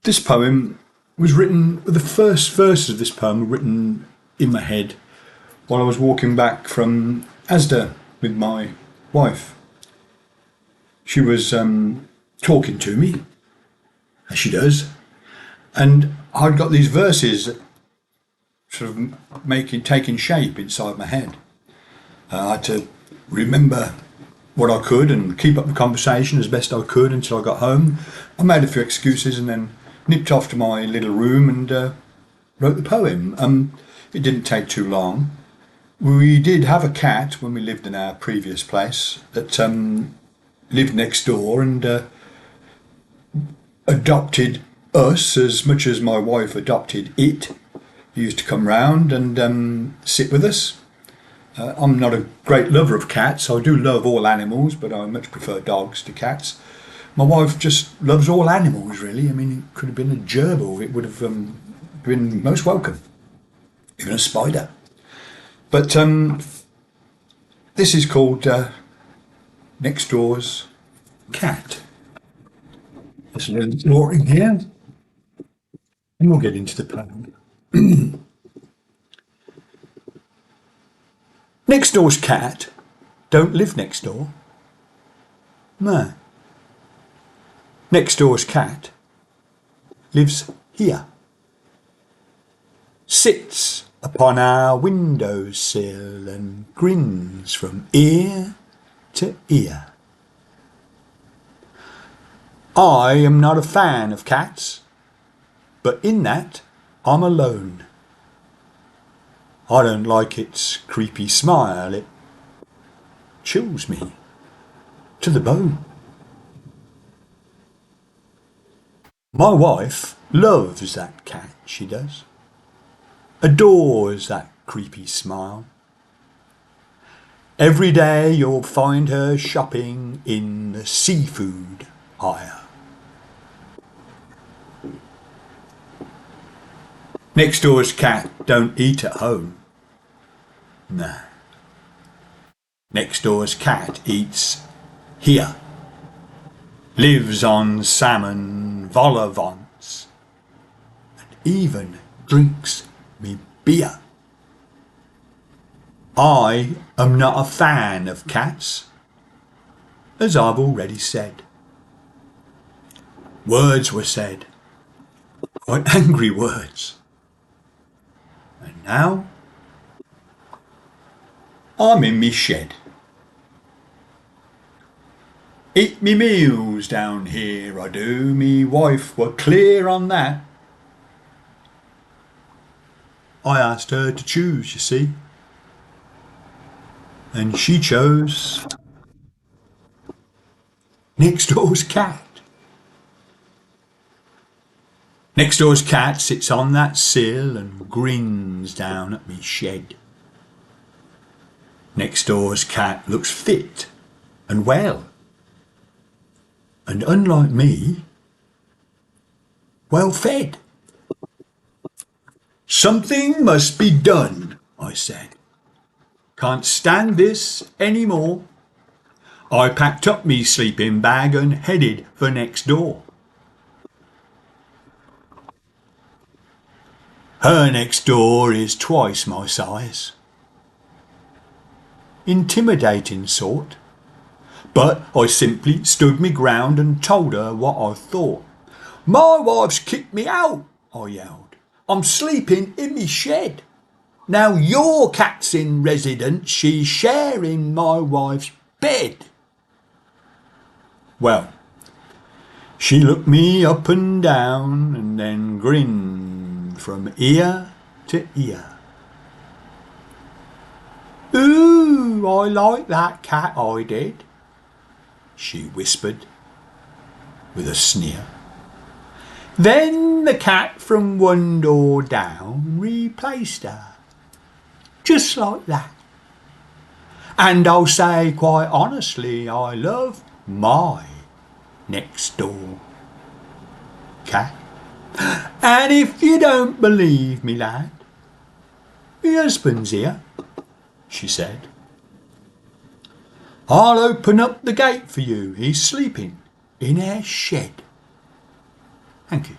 This poem was written, the first verses of this poem were written in my head while I was walking back from Asda with my wife. She was talking to me, as she does, and I'd got these verses sort of taking shape inside my head. I had to remember what I could and keep up the conversation as best I could until I got home. I made a few excuses and then nipped off to my little room and wrote the poem. It didn't take too long. We did have a cat when we lived in our previous place that lived next door and adopted us as much as my wife adopted it. He used to come round and sit with us. I'm not a great lover of cats. I do love all animals, but I much prefer dogs to cats. My wife just loves all animals, really. I mean, it could have been a gerbil. It would have been most welcome. Even a spider. But this is called Next Door's Cat. There's a little flooring here. And we'll get into the poem. Next door's cat don't live next door. No. Next door's cat lives here. Sits upon our windowsill and grins from ear to ear. I am not a fan of cats, but in that I'm alone. I don't like its creepy smile. It chills me to the bone. My wife loves that cat, she does. Adores that creepy smile. Every day you'll find her shopping in the seafood aisle. Next door's cat don't eat at home. No. Next door's cat eats here. Lives on salmon vol au vents. And even drinks me beer. I am not a fan of cats, as I've already said. Words were said, quite angry words. And now, I'm in me shed. Eat me meals down here, I do. Me wife were clear on that. I asked her to choose, you see. And she chose next door's cat. Next door's cat sits on that sill and grins down at me shed. Next door's cat looks fit and well. And unlike me, well fed. Something must be done, I said. Can't stand this any more. I packed up me sleeping bag and headed for next door. Her next door is twice my size. Intimidating sort. But I simply stood me ground and told her what I thought. My wife's kicked me out, I yelled. I'm sleeping in me shed. Now your cat's in residence, she's sharing my wife's bed. Well, she looked me up and down and then grinned from ear to ear. Ooh, I like that cat, I did, she whispered with a sneer. Then the cat from one door down replaced her, just like that. And I'll say quite honestly, I love my next door cat. And if you don't believe me, lad, my husband's here, she said. I'll open up the gate for you. He's sleeping in our shed. Thank you.